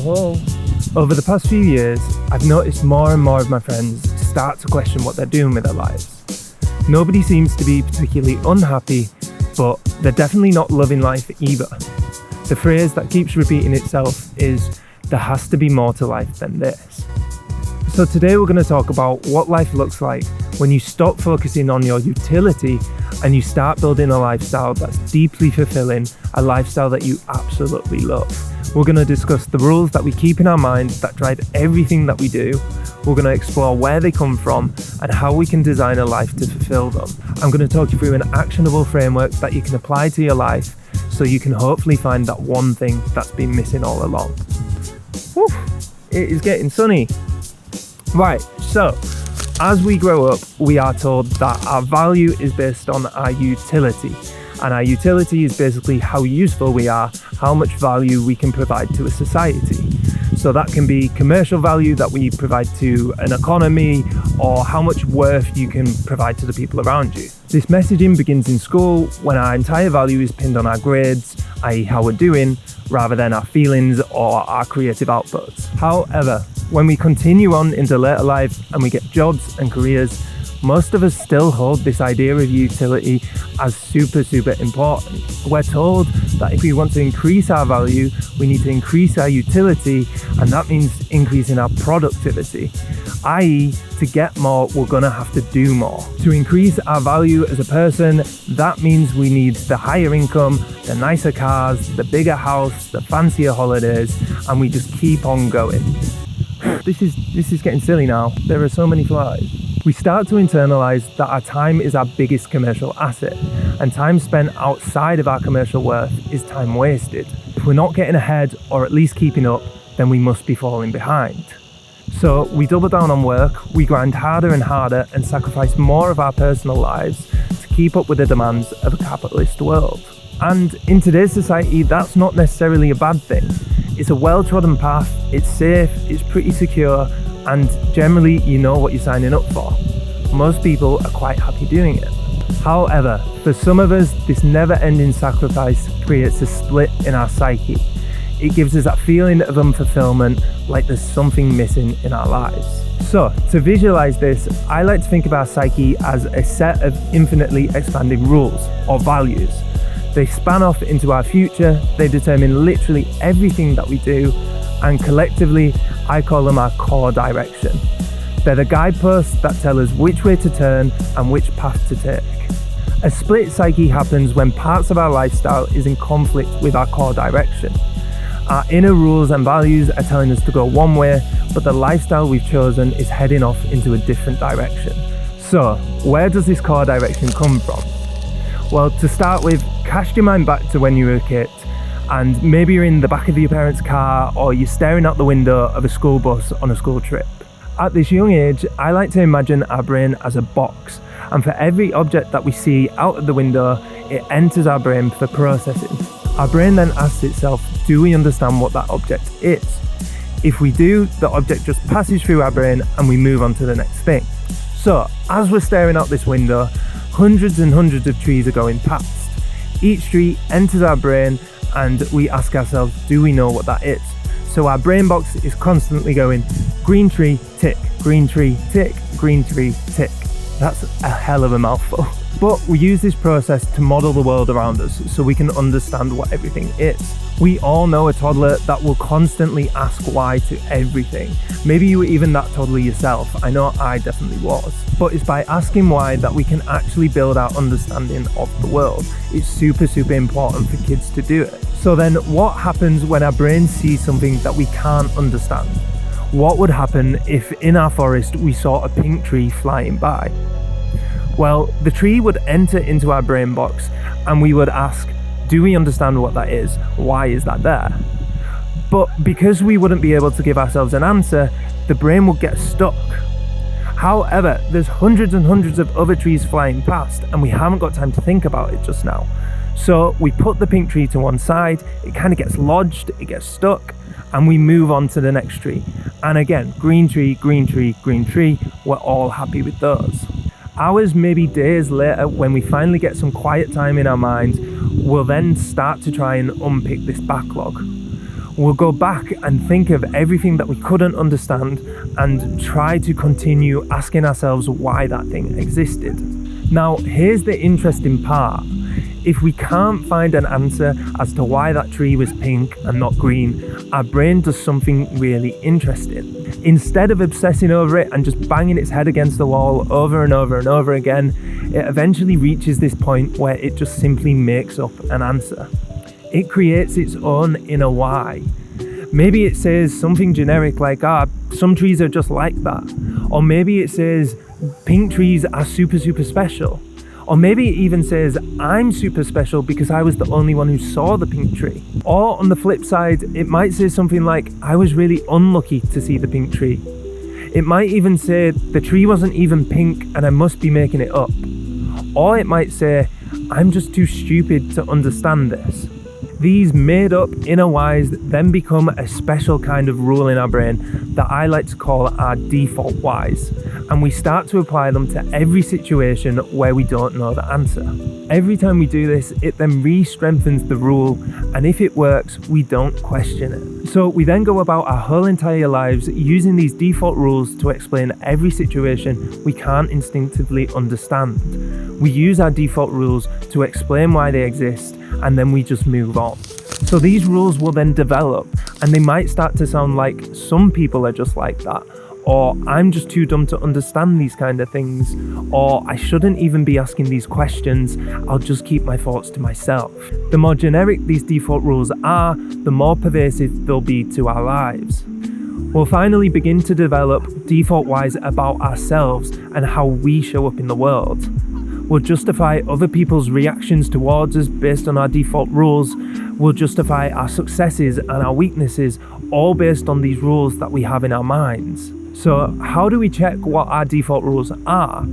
Whoa. Over the past few years, I've noticed more and more of my friends start to question what they're doing with their lives. Nobody seems to be particularly unhappy, but they're definitely not loving life either. The phrase that keeps repeating itself is, there has to be more to life than this. So today we're going to talk about what life looks like when you stop focusing on your utility and you start building a lifestyle that's deeply fulfilling, a lifestyle that you absolutely love. We're going to discuss the rules that we keep in our mind that drive everything that we do. We're going to explore where they come from and how we can design a life to fulfill them. I'm going to talk you through an actionable framework that you can apply to your life so you can hopefully find that one thing that's been missing all along. Woo, it is getting sunny. Right, so as we grow up, we are told that our value is based on our utility. And our utility is basically how useful we are, how much value we can provide to a society. So that can be commercial value that we provide to an economy, or how much worth you can provide to the people around you. This messaging begins in school when our entire value is pinned on our grades, i.e. how we're doing, rather than our feelings or our creative outputs. However, when we continue on into later life and we get jobs and careers, most of us still hold this idea of utility as super important. We're told that if we want to increase our value, we need to increase our utility, and that means increasing our productivity. i.e., to get more, we're gonna have to do more. To increase our value as a person, that means we need the higher income, the nicer cars, the bigger house, the fancier holidays, and we just keep on going. This is getting silly now. There are so many flies. We start to internalize that our time is our biggest commercial asset, and time spent outside of our commercial worth is time wasted. If we're not getting ahead, or at least keeping up, then we must be falling behind. So we double down on work, we grind harder and harder and sacrifice more of our personal lives to keep up with the demands of a capitalist world. And in today's society, that's not necessarily a bad thing. It's a well-trodden path, it's safe, it's pretty secure, and generally you know what you're signing up for. Most people are quite happy doing it. However, for some of us, this never-ending sacrifice creates a split in our psyche. It gives us that feeling of unfulfillment, like there's something missing in our lives. So, to visualize this, I like to think of our psyche as a set of infinitely expanding rules, or values. They span off into our future, they determine literally everything that we do, and collectively, I call them our core direction. They're the guideposts that tell us which way to turn and which path to take. A split psyche happens when parts of our lifestyle is in conflict with our core direction. Our inner rules and values are telling us to go one way, but the lifestyle we've chosen is heading off into a different direction. So, where does this core direction come from? Well, to start with, cast your mind back to when you were a kid, and maybe you're in the back of your parents' car, or you're staring out the window of a school bus on a school trip. At this young age, I like to imagine our brain as a box, and for every object that we see out of the window, it enters our brain for processing. Our brain then asks itself, do we understand what that object is? If we do, the object just passes through our brain and we move on to the next thing. So, as we're staring out this window, hundreds and hundreds of trees are going past. Each tree enters our brain and we ask ourselves, do we know what that is? So our brain box is constantly going, green tree, tick, green tree, tick, green tree, tick. That's a hell of a mouthful. But we use this process to model the world around us so we can understand what everything is. We all know a toddler that will constantly ask why to everything. Maybe you were even that toddler yourself. I know I definitely was. But it's by asking why that we can actually build our understanding of the world. It's super important for kids to do it. So then what happens when our brains see something that we can't understand? What would happen if in our forest we saw a pink tree flying by? Well, the tree would enter into our brain box and we would ask, do we understand what that is? Why is that there? But because we wouldn't be able to give ourselves an answer, the brain would get stuck. However, there's hundreds and hundreds of other trees flying past and we haven't got time to think about it just now. So we put the pink tree to one side, it kind of gets lodged, it gets stuck, and we move on to the next tree. And again, green tree, green tree, green tree, we're all happy with those. Hours, maybe days later, when we finally get some quiet time in our minds, we'll then start to try and unpick this backlog. We'll go back and think of everything that we couldn't understand and try to continue asking ourselves why that thing existed. Now, here's the interesting part. If we can't find an answer as to why that tree was pink and not green, our brain does something really interesting. Instead of obsessing over it and just banging its head against the wall over and over and over again, it eventually reaches this point where it just simply makes up an answer. It creates its own inner why. Maybe it says something generic like, some trees are just like that. Or maybe it says, pink trees are super, super special. Or maybe it even says, I'm super special because I was the only one who saw the pink tree. Or on the flip side, it might say something like, I was really unlucky to see the pink tree. It might even say, the tree wasn't even pink and I must be making it up. Or it might say, I'm just too stupid to understand this. These made up inner whys then become a special kind of rule in our brain that I like to call our default whys, and we start to apply them to every situation where we don't know the answer. Every time we do this, it then re-strengthens the rule, and if it works, we don't question it. So we then go about our whole entire lives using these default rules to explain every situation we can't instinctively understand. We use our default rules to explain why they exist, and then we just move on. So these rules will then develop, and they might start to sound like some people are just like that, or I'm just too dumb to understand these kind of things, or I shouldn't even be asking these questions, I'll just keep my thoughts to myself. The more generic these default rules are, the more pervasive they'll be to our lives. We'll finally begin to develop default whys about ourselves and how we show up in the world. We'll justify other people's reactions towards us based on our default rules. We'll justify our successes and our weaknesses, all based on these rules that we have in our minds. So how do we check what our default rules are?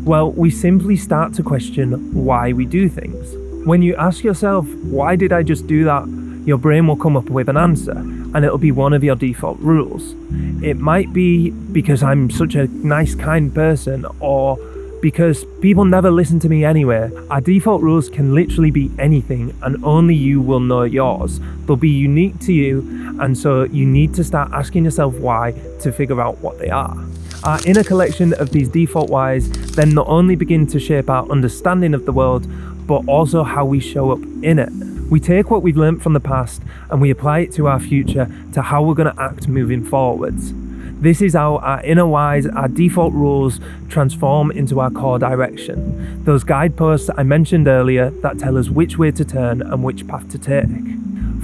Well, we simply start to question why we do things. When you ask yourself, why did I just do that? Your brain will come up with an answer, and it'll be one of your default rules. It might be because I'm such a nice, kind person, or because people never listen to me anyway. Our default rules can literally be anything, and only you will know yours. They'll be unique to you, and so you need to start asking yourself why to figure out what they are. Our inner collection of these default whys then not only begin to shape our understanding of the world, but also how we show up in it. We take what we've learned from the past and we apply it to our future, to how we're going to act moving forwards. This is how our inner whys, our default rules, transform into our core direction. Those guideposts I mentioned earlier that tell us which way to turn and which path to take.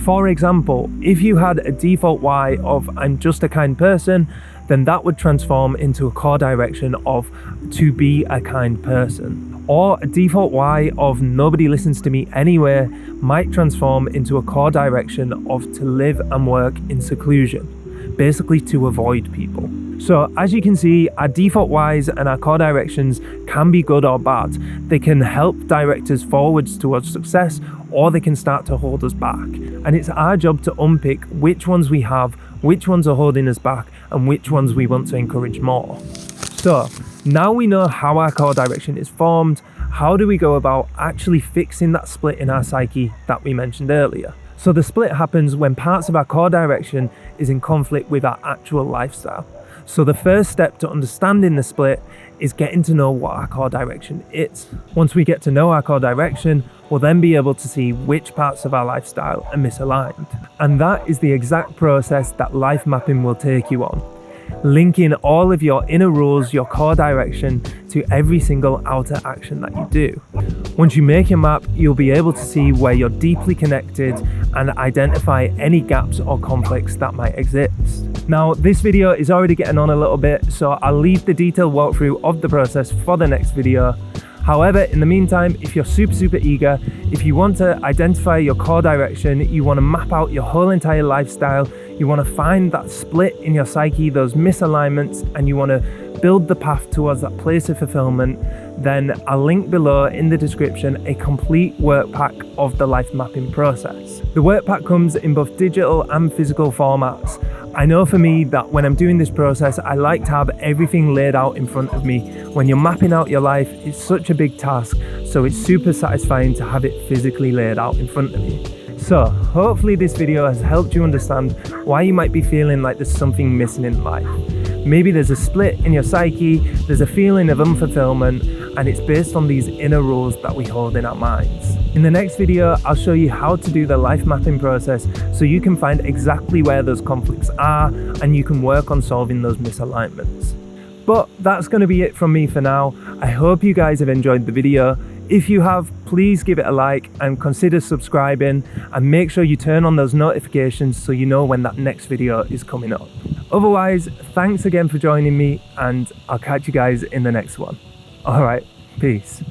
For example, if you had a default why of I'm just a kind person, then that would transform into a core direction of to be a kind person. Or a default why of nobody listens to me anyway might transform into a core direction of to live and work in seclusion, basically to avoid people. So as you can see, our default whys and our core directions can be good or bad. They can help direct us forwards towards success, or they can start to hold us back. And it's our job to unpick which ones we have, which ones are holding us back, and which ones we want to encourage more. So now we know how our core direction is formed, how do we go about actually fixing that split in our psyche that we mentioned earlier? So the split happens when parts of our core direction is in conflict with our actual lifestyle. So the first step to understanding the split is getting to know what our core direction is. Once we get to know our core direction, we'll then be able to see which parts of our lifestyle are misaligned. And that is the exact process that life mapping will take you on, linking all of your inner rules, your core direction, to every single outer action that you do. Once you make your map, you'll be able to see where you're deeply connected and identify any gaps or conflicts that might exist. Now, this video is already getting on a little bit, so I'll leave the detailed walkthrough of the process for the next video. However, in the meantime, if you're super eager, if you want to identify your core direction, you want to map out your whole entire lifestyle, you want to find that split in your psyche, those misalignments, and you want to build the path towards that place of fulfillment, then I'll link below in the description a complete workpack of the life mapping process. The workpack comes in both digital and physical formats. I know for me that when I'm doing this process, I like to have everything laid out in front of me. When you're mapping out your life, it's such a big task, so it's super satisfying to have it physically laid out in front of you. So hopefully this video has helped you understand why you might be feeling like there's something missing in life. Maybe there's a split in your psyche, there's a feeling of unfulfillment, and it's based on these inner rules that we hold in our minds. In the next video, I'll show you how to do the life mapping process so you can find exactly where those conflicts are and you can work on solving those misalignments. But that's going to be it from me for now. I hope you guys have enjoyed the video. If you have, please give it a like and consider subscribing, and make sure you turn on those notifications so you know when that next video is coming up. Otherwise, thanks again for joining me, and I'll catch you guys in the next one. All right, peace.